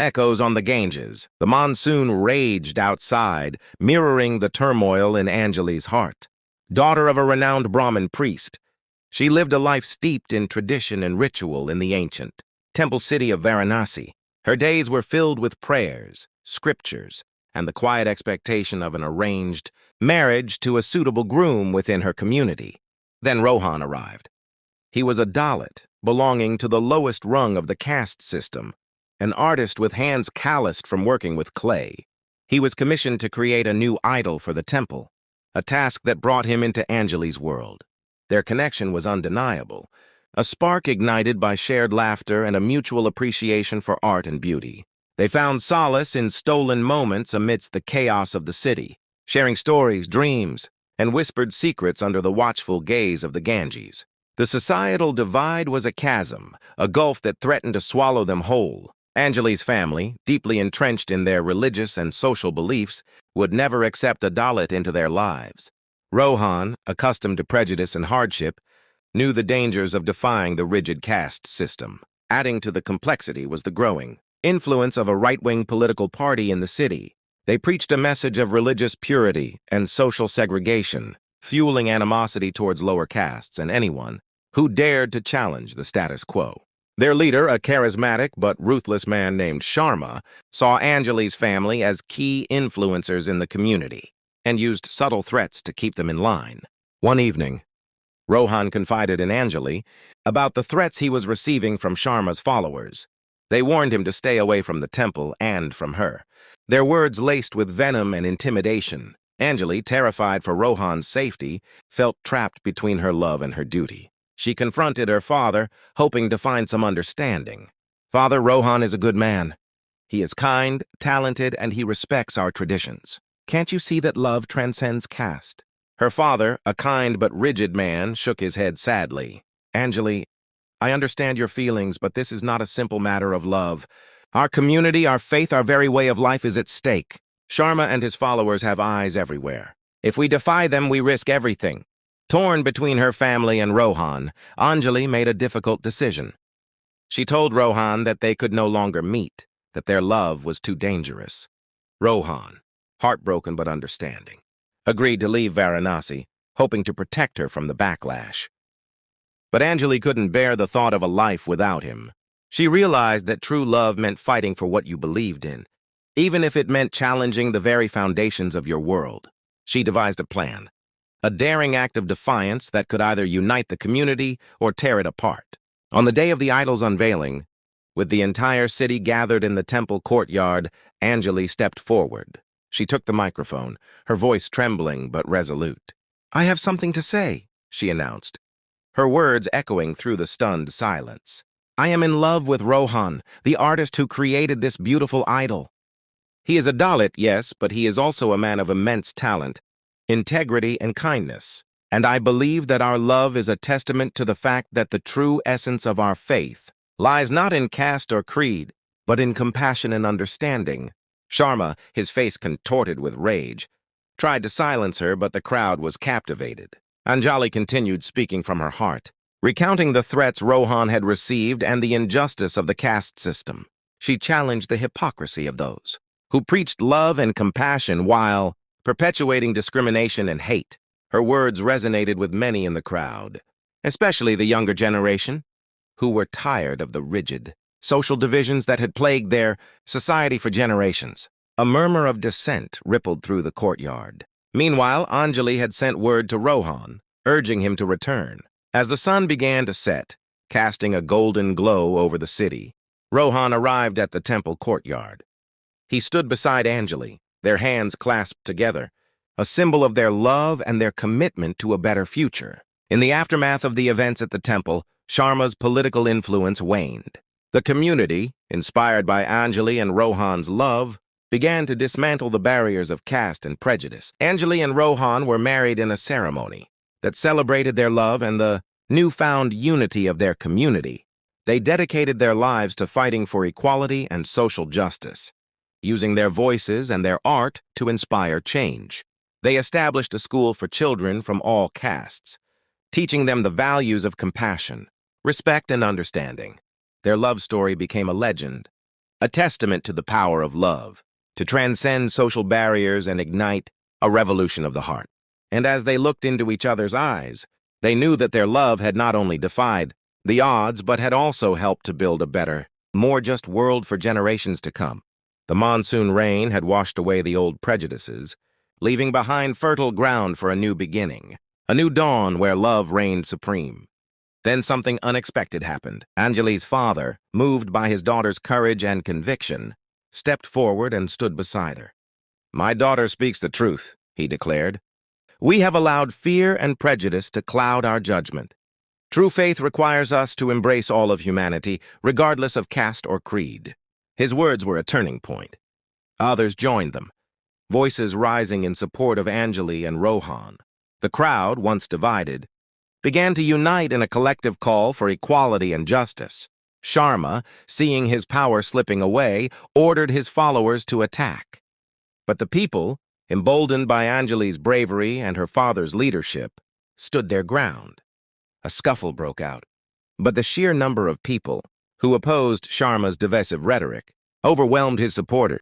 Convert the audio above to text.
Echoes on the Ganges. The monsoon raged outside, mirroring the turmoil in Anjali's heart. Daughter of a renowned Brahmin priest, she lived a life steeped in tradition and ritual in the ancient temple city of Varanasi. Her days were filled with prayers, scriptures, and the quiet expectation of an arranged marriage to a suitable groom within her community. Then Rohan arrived. He was a Dalit, belonging to the lowest rung of the caste system, an artist with hands calloused from working with clay. He was commissioned to create a new idol for the temple, a task that brought him into Anjali's world. Their connection was undeniable, a spark ignited by shared laughter and a mutual appreciation for art and beauty. They found solace in stolen moments amidst the chaos of the city, sharing stories, dreams, and whispered secrets under the watchful gaze of the Ganges. The societal divide was a chasm, a gulf that threatened to swallow them whole. Anjali's family, deeply entrenched in their religious and social beliefs, would never accept a Dalit into their lives. Rohan, accustomed to prejudice and hardship, knew the dangers of defying the rigid caste system. Adding to the complexity was the growing influence of a right-wing political party in the city. They preached a message of religious purity and social segregation, fueling animosity towards lower castes and anyone who dared to challenge the status quo. Their leader, a charismatic but ruthless man named Sharma, saw Anjali's family as key influencers in the community and used subtle threats to keep them in line. One evening, Rohan confided in Anjali about the threats he was receiving from Sharma's followers. They warned him to stay away from the temple and from her, their words laced with venom and intimidation. Anjali, terrified for Rohan's safety, felt trapped between her love and her duty. She confronted her father, hoping to find some understanding. "Father, Rohan is a good man. He is kind, talented, and he respects our traditions. Can't you see that love transcends caste?" Her father, a kind but rigid man, shook his head sadly. "Anjali, I understand your feelings, but this is not a simple matter of love. Our community, our faith, our very way of life is at stake. Sharma and his followers have eyes everywhere. If we defy them, we risk everything." Torn between her family and Rohan, Anjali made a difficult decision. She told Rohan that they could no longer meet, that their love was too dangerous. Rohan, heartbroken but understanding, agreed to leave Varanasi, hoping to protect her from the backlash. But Anjali couldn't bear the thought of a life without him. She realized that true love meant fighting for what you believed in, even if it meant challenging the very foundations of your world. She devised a plan, a daring act of defiance that could either unite the community or tear it apart. On the day of the idol's unveiling, with the entire city gathered in the temple courtyard, Anjali stepped forward. She took the microphone, her voice trembling but resolute. "I have something to say," she announced, her words echoing through the stunned silence. "I am in love with Rohan, the artist who created this beautiful idol. He is a Dalit, yes, but he is also a man of immense talent, integrity, and kindness. And I believe that our love is a testament to the fact that the true essence of our faith lies not in caste or creed, but in compassion and understanding." Sharma, his face contorted with rage, tried to silence her, but the crowd was captivated. Anjali continued speaking from her heart, recounting the threats Rohan had received and the injustice of the caste system. She challenged the hypocrisy of those who preached love and compassion while perpetuating discrimination and hate. Her words resonated with many in the crowd, especially the younger generation, who were tired of the rigid social divisions that had plagued their society for generations. A murmur of dissent rippled through the courtyard. Meanwhile, Anjali had sent word to Rohan, urging him to return. As the sun began to set, casting a golden glow over the city, Rohan arrived at the temple courtyard. He stood beside Anjali, their hands clasped together, a symbol of their love and their commitment to a better future. In the aftermath of the events at the temple, Sharma's political influence waned. The community, inspired by Anjali and Rohan's love, began to dismantle the barriers of caste and prejudice. Anjali and Rohan were married in a ceremony that celebrated their love and the newfound unity of their community. They dedicated their lives to fighting for equality and social justice, using their voices and their art to inspire change. They established a school for children from all castes, teaching them the values of compassion, respect, and understanding. Their love story became a legend, a testament to the power of love, to transcend social barriers and ignite a revolution of the heart. And as they looked into each other's eyes, they knew that their love had not only defied the odds, but had also helped to build a better, more just world for generations to come. The monsoon rain had washed away the old prejudices, leaving behind fertile ground for a new beginning, a new dawn where love reigned supreme. Then something unexpected happened. Anjali's father, moved by his daughter's courage and conviction, stepped forward and stood beside her. "My daughter speaks the truth," he declared. "We have allowed fear and prejudice to cloud our judgment. True faith requires us to embrace all of humanity, regardless of caste or creed." His words were a turning point. Others joined them, voices rising in support of Anjali and Rohan. The crowd, once divided, began to unite in a collective call for equality and justice. Sharma, seeing his power slipping away, ordered his followers to attack. But the people, emboldened by Anjali's bravery and her father's leadership, stood their ground. A scuffle broke out, but the sheer number of people who opposed Sharma's divisive rhetoric overwhelmed his supporters.